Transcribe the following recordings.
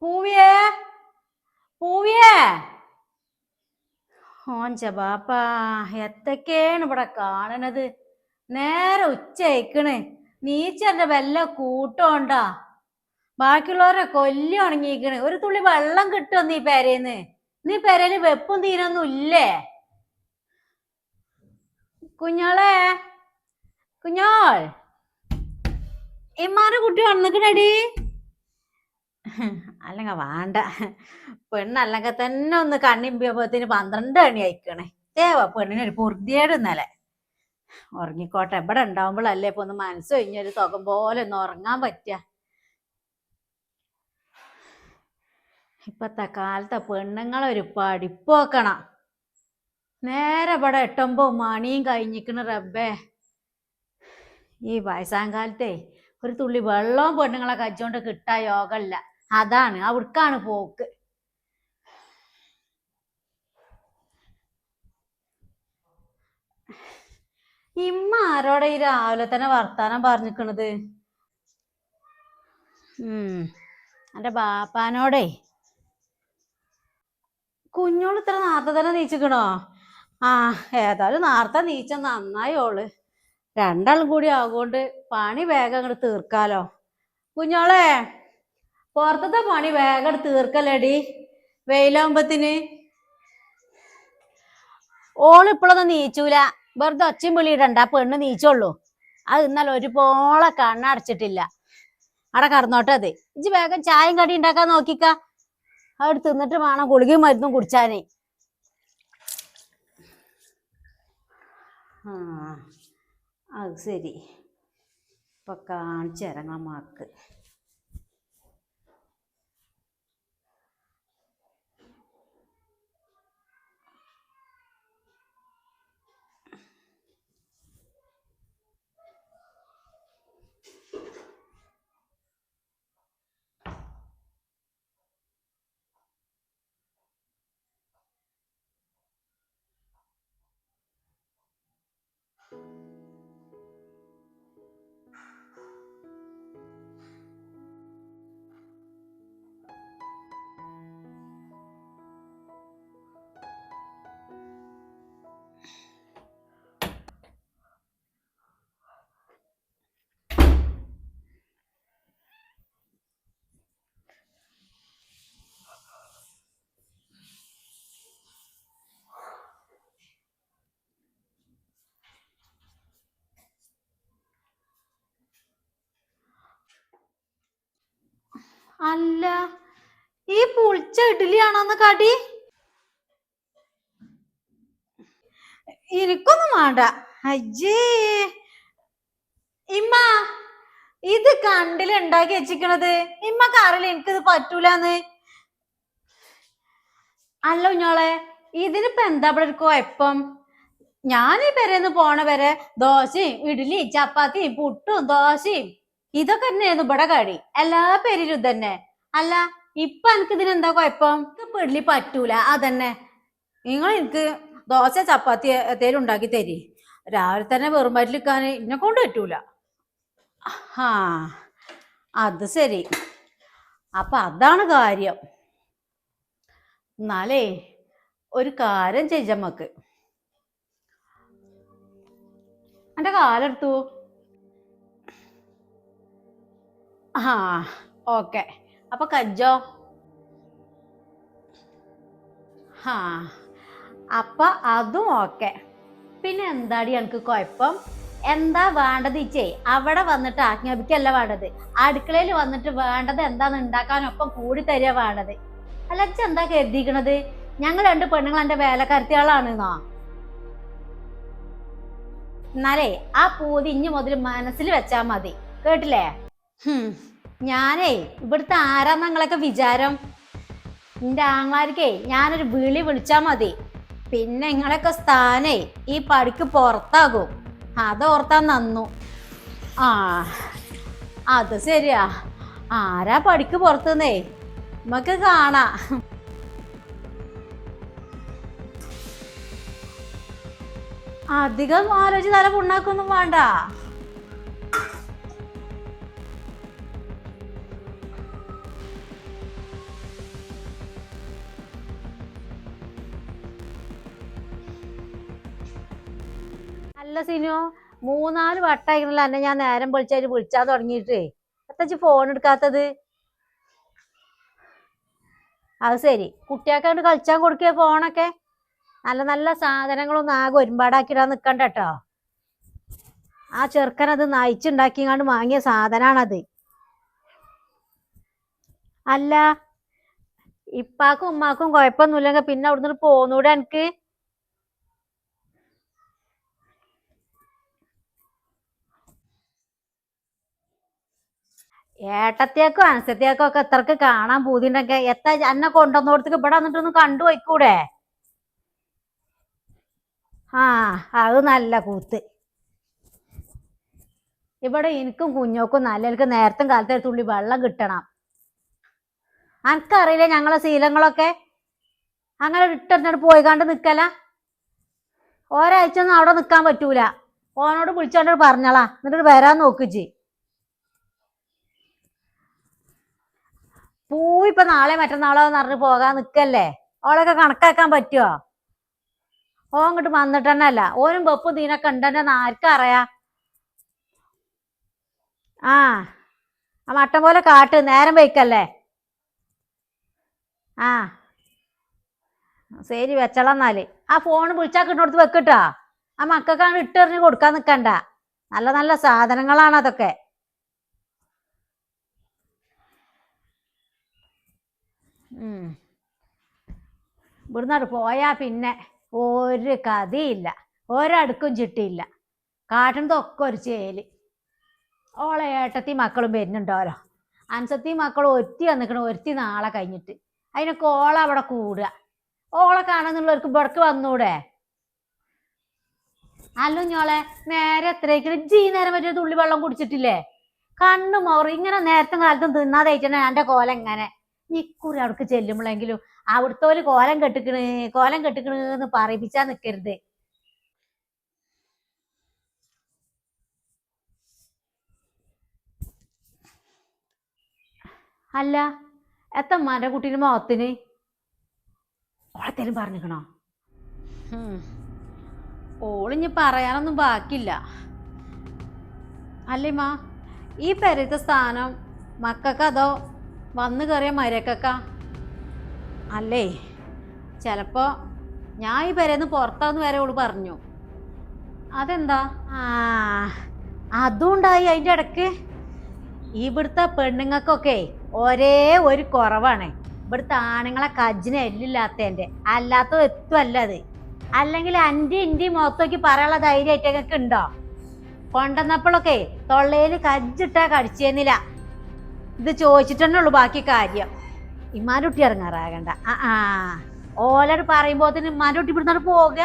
പൂവിയേ പൂവിയേ ഓഞ്ച ബാപ്പാ എത്തൊക്കെയാണ് ഇവിടെ കാണണത്. നേരെ ഉച്ചയ്ക്കണ് നീച്ചന്റെ വല്ല കൂട്ടോണ്ടാ. ബാക്കിയുള്ളവരെ കൊല്ലി ഉണങ്ങിക്കണ്. ഒരു തുള്ളി വെള്ളം കിട്ടുമോ നീ പെരേന്ന്? നീ പെരേല് വെപ്പും തീരൊന്നും ഇല്ലേ? കുഞ്ഞോളെ കുഞ്ഞോൾ ഇമ്മാരുടെ കുട്ടി വന്നിക്കണടി. അല്ലെങ്ക വേണ്ട പെണ്ണല്ലെങ്കിൽ തന്നെ ഒന്ന് കണ്ണിമ്പിയപ്പോത്തിന് 12 മണി അയക്കണേ. ദേവ പെണ്ണിനൊരു പൊറുതിയേട് ഇന്നലെ. ഉറങ്ങിക്കോട്ടെ, ഇവിടെ ഉണ്ടാവുമ്പോഴല്ലേ ഇപ്പൊ ഒന്ന് മനസ്സൊഴിഞ്ഞൊരു തുകം പോലെ ഒന്ന് ഉറങ്ങാൻ പറ്റുക. ഇപ്പത്തെ കാലത്തെ പെണ്ണുങ്ങളൊരു പഠിപ്പ് നോക്കണം. നേരെ ഇവിടെ 8-9 മണിയും കഴിഞ്ഞിക്കണ് റബ്ബേ. ഈ വയസ്സാം കാലത്തെ ഒരു തുള്ളി വെള്ളവും പെണ്ണുങ്ങളെ കജ്ജോണ്ട് കിട്ടാ യോഗല്ല. അതാണ് അവിടക്കാണ് പോക്ക്. ഇമ്മ ആരോടെ ഈ രാവിലെ തന്നെ വർത്താനം പറഞ്ഞിക്കണത്? എന്റെ ബാപ്പാനോടേ. കുഞ്ഞോള് ഇത്ര നേരത്തെ തന്നെ നീച്ചിക്കണോ? ഏതായാലും നേരത്തെ നീച്ച നന്നായോള്. രണ്ടാളും കൂടി ആകൊണ്ട് പണി വേഗം അങ്ങോട്ട് തീർക്കാലോ. കുഞ്ഞോളെ പുറത്തത്തെ പണി വേഗം തീർക്കല്ലേടി, വെയിലാവുമ്പത്തിന്. ഓള് ഇപ്പോഴൊന്നും നീച്ചൂല. വെറുതെ ഒച്ചയും വിളിയിടണ്ട, പെണ്ണ് നീച്ചുള്ളൂ. അത് ഇന്നലെ ഒരുപോലെ കണ്ണടച്ചിട്ടില്ല. അവിടെ കടന്നോട്ടെ. അത് ഇജ്ജ് വേഗം ചായയും കടി ഉണ്ടാക്കാൻ നോക്കിക്ക. അവിടെ തിന്നിട്ട് വേണം ഗുളികയും മരുന്നും കുടിച്ചാനേ. അത് ശരി. ഇപ്പൊ കാണിച്ചിറങ്ങാമാക്ക്. അല്ല, ഈ പുളിച്ച ഇഡ്ഡലിയാണോന്ന് കടി? എനിക്കൊന്നും വേണ്ട. അജ്ജേ ഇമ്മ, ഇത് കണ്ടിലുണ്ടാക്കി വെച്ചിക്കണത്. ഇമ്മക്ക് അറിയില്ല എനിക്കിത് പറ്റൂലെന്ന്. അല്ല കുഞ്ഞോളെ, ഇതിനിപ്പോ എന്താ ഇവിടെ ഒരു കുഴപ്പം? ഞാൻ ഈ പെരേന്ന് പോണ വരെ ദോശയും ഇഡ്ഡലി ചപ്പാത്തിയും പുട്ടും ദോശയും ഇതൊക്കെ തന്നെയായിരുന്നു ഇവിടെ കടി. എല്ലാ പേരിലും ഇതന്നെ. അല്ല, ഇപ്പൊ എനിക്ക് ഇതിനെന്താ കുഴപ്പം? ഇപ്പൊ ഇഡ്ഡലി പറ്റൂല, അതന്നെ. നിങ്ങൾ എനിക്ക് ദോശ ചപ്പാത്തി എന്തേലും ഉണ്ടാക്കി തരി. രാവിലെ തന്നെ വെറും വയറ്റിലിരിക്കാൻ എന്നെ കൊണ്ട് പറ്റൂല. അത് ശരി. അപ്പൊ അതാണ് കാര്യം. എന്നാലേ ഒരു കാര്യം ചെയ്യമ്മക്ക്. എന്റെ കാലെടുത്തു. ഓക്കെ. അപ്പൊ കജ്ജോ? അപ്പൊ അതും ഓക്കെ. പിന്നെ എന്താടി എനിക്ക് കുഴപ്പം? എന്താ വേണ്ടത് ഇച്ചേ? അവിടെ വന്നിട്ട് ആജ്ഞാപിക്കല്ല വേണ്ടത്. അടുക്കളയിൽ വന്നിട്ട് വേണ്ടത് എന്താന്ന് ഉണ്ടാക്കാനൊപ്പം കൂടി തരിക വേണ്ടത്. അല്ല, അച്ഛ എന്താ കരുതിക്കണത്? ഞങ്ങൾ 2 പെണ്ണുങ്ങൾ എന്റെ വേലക്കാരത്തിയാളാണെന്നോ? എന്നാലേ ആ പൂതി ഇഞ്ഞു മുതൽ മനസ്സിൽ വെച്ചാ മതി, കേട്ടില്ലേ? ഞാനേ ഇവിടുത്തെ ആരാന്ന് നിങ്ങളൊക്കെ വിചാരം? എന്റെ ആങ്ങളാർക്കേ ഞാനൊരു വിളി വിളിച്ചാ മതി. പിന്നെ നിങ്ങളൊക്കെ സ്ഥാനേ ഈ പടിക്ക് പുറത്താകും. അതോർത്താൻ നന്നു. അത് ശരിയാ. ആരാ പടിക്ക് പുറത്തുനിന്നേ നമുക്ക് കാണാ. അധികം ആലോചിച്ച് തല പുണ്ണാക്കൊന്നും വേണ്ട. അല്ല സിനു, 3-4 വട്ടായിക്കണല്ലോ എന്നെ ഞാൻ നേരം വിളിച്ചായിട്ട് വിളിച്ചാ തുടങ്ങിയിട്ട്. എത്തച്ച് ഫോൺ എടുക്കാത്തത്? അത് ശരി, കുട്ടികൾക്കായിട്ട് കളിച്ചാൻ കൊടുക്കുക ഫോണൊക്കെ. നല്ല നല്ല സാധനങ്ങളൊന്നും ആകെ ഒരുപാടാക്കിടാൻ നിക്കണ്ട കേട്ടോ. ആ ചെറുക്കനത് നയിച്ചുണ്ടാക്കിങ്ങാണ്ട് വാങ്ങിയ സാധനാണത്. അല്ല, ഇപ്പാക്കും ഉമ്മാക്കും കുഴപ്പമൊന്നുമില്ലെങ്കിൽ പിന്നെ അവിടുന്ന് പോന്നൂടെ എനിക്ക്? ഏട്ടത്തിയേക്കും അനസത്തിയേക്കും ഒക്കെ എത്രക്ക് കാണാൻ പൂതിണ്ടൊക്കെ എത്ര എന്നെ കൊണ്ടുവന്നോടത്തേക്ക് ഇവിടെ വന്നിട്ടൊന്ന് കണ്ടു പോയിക്കൂടെ? ആ, അത് നല്ല കൂത്ത്. ഇവിടെ എനിക്കും കുഞ്ഞോക്കും നല്ലവർക്ക് നേരത്തും കാലത്ത് ഒരു തുള്ളി വെള്ളം കിട്ടണം. അനക്കറിയില്ലേ ഞങ്ങളെ ശീലങ്ങളൊക്കെ? അങ്ങനെ ഇട്ടെറിഞ്ഞിട്ട് പോയി കണ്ട് നിക്കല. ഒരാഴ്ച ഒന്നും അവിടെ നിക്കാൻ പറ്റൂല. ഓനോട് വിളിച്ചോണ്ട് പറഞ്ഞോളാ, എന്നിട്ട് വരാൻ നോക്കിച്ച്. പോയി ഇപ്പൊ നാളെ മറ്റന്നാളോ എന്ന് പറഞ്ഞ് പോകാൻ നിക്കല്ലേ? ഓളൊക്കെ കണക്കാക്കാൻ പറ്റുമോ? ഓൻ ഇങ്ങോട്ട് വന്നിട്ട് തന്നെ അല്ല, ഓനും വെപ്പും തീനൊക്കെ ഉണ്ടെന്ന് ആർക്കറിയാ? ആ, ആ മട്ടം പോലെ കാട്ട്, നേരം വയ്ക്കല്ലേ. ആ ശരി, വെച്ചളന്നാല്. ആ ഫോൺ വിളിച്ചാ കിട്ടുന്നിടത്ത് വെക്കിട്ടാ. ആ മക്കൾക്കാണ് ഇട്ടെറിഞ്ഞ് കൊടുക്കാൻ നിക്കണ്ട. നല്ല നല്ല സാധനങ്ങളാണ് അതൊക്കെ. ഇവിടുന്ന് പോയാ പിന്നെ ഒരു കഥയില്ല, ഒരടുക്കും ചിട്ടിയില്ല. കാട്ടുന്നതൊക്കെ ഒരു ചേല്. ഓളെ ഏട്ടത്തി മക്കളും വരുന്നുണ്ടോലോ. അൻസത്തി മക്കളും ഒരുത്തി വന്നിക്കണ, ഒരുത്തി നാളെ കഴിഞ്ഞിട്ട്. അതിനൊക്കെ ഓള അവിടെ കൂടുക. ഓളെ കാണാന്നുള്ളവർക്ക് ഇവിടക്ക് വന്നൂടെ? അല്ലോ ഞോളെ, നേരെ എത്രയ്ക്കും ജി നേരം പറ്റിയ തുള്ളി വെള്ളം കുടിച്ചിട്ടില്ലേ? കണ്ണു മോറി ഇങ്ങനെ നേരത്തെ കാലത്തും തിന്നാതായിട്ടാണ് എന്റെ കോലം ഇങ്ങനെ. ഇക്കുറി അവിടക്ക് ചെല്ലുമ്പോഴെങ്കിലും അവിടുത്തെ കോലം കെട്ടിക്കണ് കോലം കെട്ടിക്കണ് എന്ന് പറയിപ്പിച്ചാ നിക്കരുത്. അല്ല, എത്തമ്മാന്റെ കുട്ടീന്റെ മുഖത്തിന് ഓളത്തേലും പറഞ്ഞിക്കണോ? ഓളിഞ്ഞ് പറയാനൊന്നും ബാക്കില്ല. അല്ലേമ്മാ, ഈ പെരത്തെ സ്ഥാനം മക്കൾക്കതോ വന്നു കയറിയ മരക്കൊക്ക? അല്ലേ, ചിലപ്പോ ഞാൻ ഈ പെരേന്ന് പുറത്താന്ന് വരെ ഓള് പറഞ്ഞു. അതെന്താ? ആ, അതും ഉണ്ടായി അതിൻ്റെ ഇടക്ക്. ഇവിടുത്തെ പെണ്ണുങ്ങൾക്കൊക്കെ ഒരേ ഒരു കുറവാണ്, ഇവിടുത്തെ ആണുങ്ങളെ കജ്ജിന് എല്ലില്ലാത്തതിൻ്റെ. അല്ലാത്ത എത്തുമല്ല അത്. അല്ലെങ്കിൽ എൻ്റെ ഇന്ത്യ മുഖത്തേക്ക് പറയാനുള്ള ധൈര്യമായിട്ടൊക്കെ ഉണ്ടോ? കൊണ്ടുവന്നപ്പോഴൊക്കെ തൊള്ളേല് കജ്ജിട്ടാ കടിച്ചേന്നില്ല. ഇത് ചോദിച്ചിട്ടെന്നെ ഉള്ളു ബാക്കി കാര്യം. ഇമ്മാൻ്റെ ഇറങ്ങാറാകണ്ട. ആ ഓലോട് പറയുമ്പോത്തിന് ഇമ്മാൻ്റെ കുട്ടി ഇവിടുന്ന് പോവുക.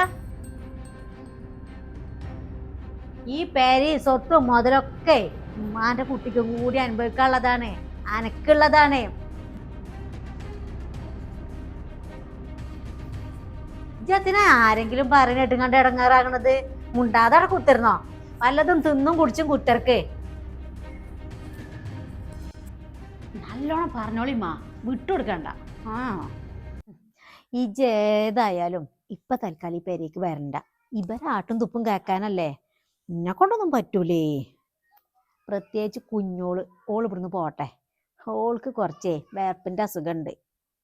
ഈ പേര് സ്വത്തും മുതലൊക്കെ ഉമ്മാന്റെ കുട്ടിക്ക് കൂടി അനുഭവിക്കാനുള്ളതാണ്, അനക്കുള്ളതാണ്. ഇജ്ജത്തിനെ ആരെങ്കിലും പറയുന്നിട്ട് കണ്ട് ഇടങ്ങാറാകണത്? മുണ്ടാതെ അവിടെ കുത്തിരുന്നോ? വല്ലതും തിന്നും കുടിച്ചും കുത്തർക്ക്. നല്ലോണം പറഞ്ഞോളിമ്മാ, വിട്ടുകൊടുക്കണ്ട. ആ, ഇജേതായാലും ഇപ്പൊ തൽക്കാലം ഈ പേരേക്ക് വരണ്ട. ഇവരാട്ടും തുപ്പും കേക്കാനല്ലേ. എന്നെ കൊണ്ടൊന്നും പറ്റൂലേ. പ്രത്യേകിച്ച് കുഞ്ഞോള്, ഓള് ഇവിടുന്ന് പോട്ടെ. ഓൾക്ക് കുറച്ചേ വേർപ്പിന്റെ അസുഖമുണ്ട്.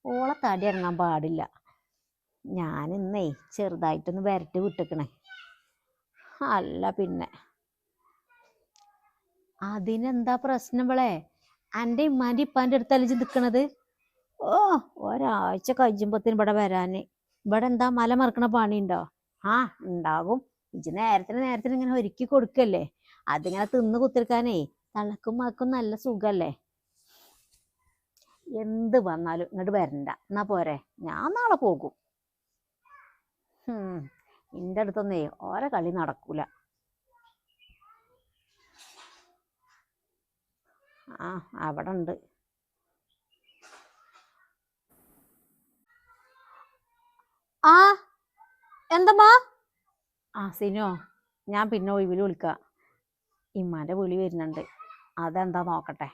ഓളെ തടി ഇറങ്ങാൻ പാടില്ല. ഞാനിന്നേ ചെറുതായിട്ടൊന്ന് വരട്ടി വിട്ടിക്കണേ. അല്ല പിന്നെ അതിനെന്താ പ്രശ്നം? ഇവളെ എൻ്റെ ഇമ്മാൻ്റെ ഇപ്പാൻ്റെ അടുത്തല്ലേ നിൽക്കണത്? ഓ, ഒരാഴ്ച കഴിയുമ്പത്തിന് ഇവിടെ വരാന്. ഇവിടെ എന്താ മല മറക്കണ പണിയുണ്ടോ? ആ, ഉണ്ടാകും. ഇജ്ജ് നേരത്തിന് നേരത്തിന് ഇങ്ങനെ ഒരുക്കി കൊടുക്കല്ലേ. അതിങ്ങനെ തിന്ന് കുത്തിരിക്കാനേ തണക്കും മക്കും നല്ല സുഖല്ലേ. എന്ത് വന്നാലും ഇങ്ങോട്ട് വരണ്ട. എന്നാ പോരെ, ഞാൻ നാളെ പോകും. എൻ്റെ അടുത്തൊന്നേ ഓരോ കളി നടക്കൂല. ആ, അവിടെ ഉണ്ട്. ആ, എന്തമ്മാ? ആ സിനോ, ഞാൻ പിന്നെ ഒഴിവിൽ വിളിക്കാം. ഇമ്മാന്റെ വിളി വരുന്നുണ്ട്, അതെന്താ നോക്കട്ടെ.